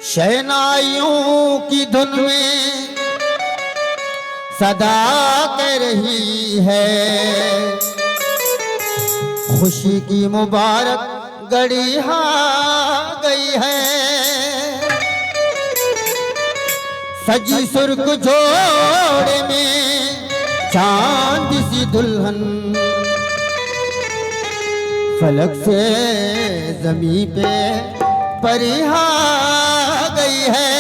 शहनाइयों की धुन में सदा कह रही है, खुशी की मुबारक घड़ी आ गई है। सजी सुर्ख जोड़े में चांद सी दुल्हन, फलक से जमी पे परी आ गई है।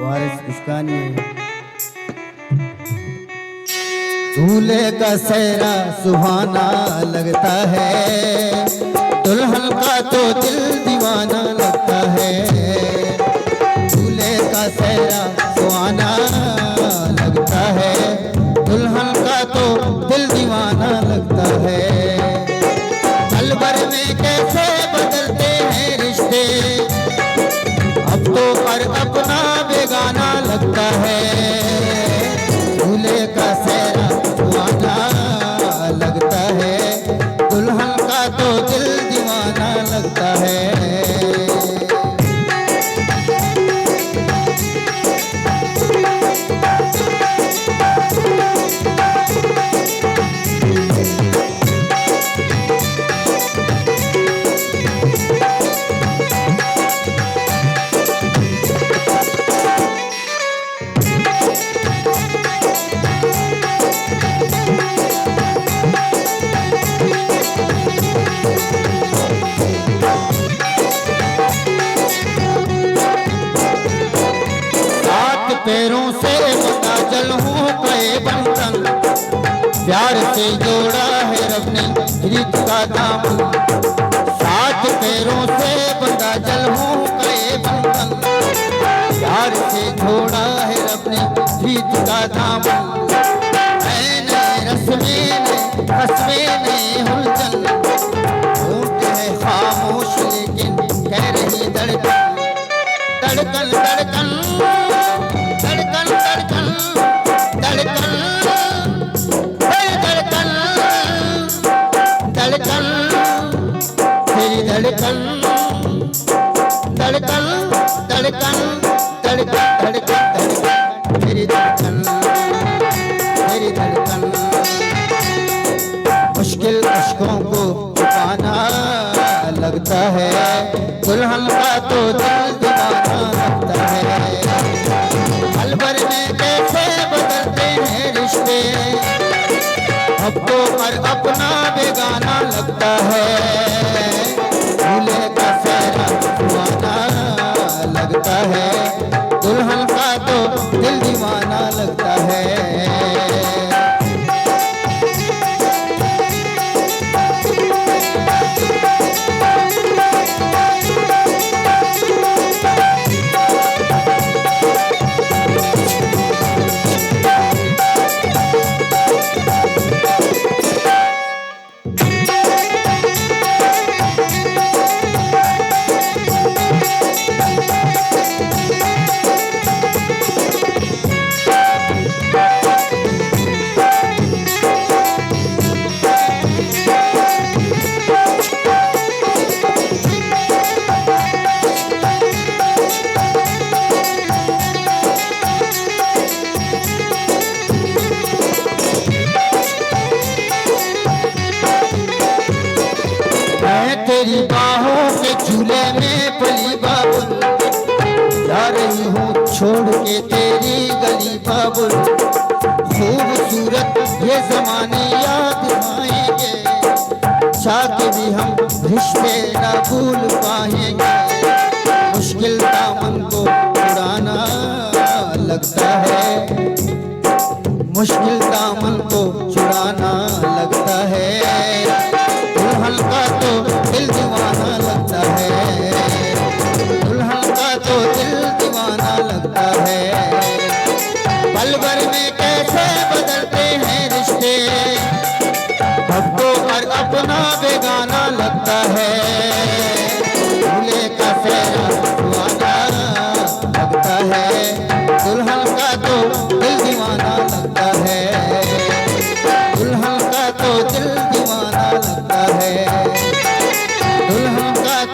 वारिस किसका नहीं है। दूल्हे का सेहरा सुहाना लगता है, दुल्हन का तो दिल दीवाना लगता है। दूल्हे का सेहरा सुहाना लगता है, दुल्हन का तो दिल दीवाना लगता है। पल भर में कैसे बदलते हैं रिश्ते, अब तो पर अपना बेगाना लगता है। दूल्हे का सेहरा सुहाना लगता है, दुल्हन का तो दिल दीवाना लगता है। पैरों से बता जल हूँ पे बंधन, प्यार से जोड़ा है रब ने रीत का दामन। सात पैरों से बता जल हूँ पे बंधन, प्यार से जोड़ा है रब ने रीत का दामन। मैंने रस्में ने रस्में ने हुलचल, होंठ है खामोश लेकिन कह रही धड़कन धड़कन धड़कन धड़कन धड़कन धड़कन धड़कन धड़कन तेरी धड़कन धड़कन धड़कन धड़कन धड़कन धड़कन तेरी धड़कन तेरी धड़कन। मुश्किल अश्कों को छुपाना लगता है, दुल्हन का तो दिल दीवाना लगता है। पल भर में कैसे बदलते हैं रिश्ते, अब तो पर अपना बेगाना लगता है। दूल्हे का सेहरा सुहाना लगता है, दुल्हन का तो दिल दीवाना लगता है। तेरी बाहों के झूले में पली बाबुल, जा रही हूँ छोड़ के तेरी गली बाबुल। खूबसूरत ये जमाने याद आएंगे, चाह के भी हम रिश्ते ना भूल पाएंगे। मुश्किल दामन को उड़ाना लगता है, मुश्किल दामन को चुराना लगता है। दुल्हन का तो दिल दीवाना लगता है, दुल्हन का तो दिल दीवाना लगता है। पल भर में कैसे बदलते हैं रिश्ते, अब तो हर अपना बेगाना लगता है। दूल्हे का सेहरा सुहाना लगता है, दुल्हन का तो दिल दीवाना लगता है। दुल्हन का तो दिल दीवाना लगता है।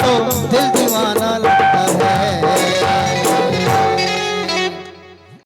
तो दिल दीवाना लगता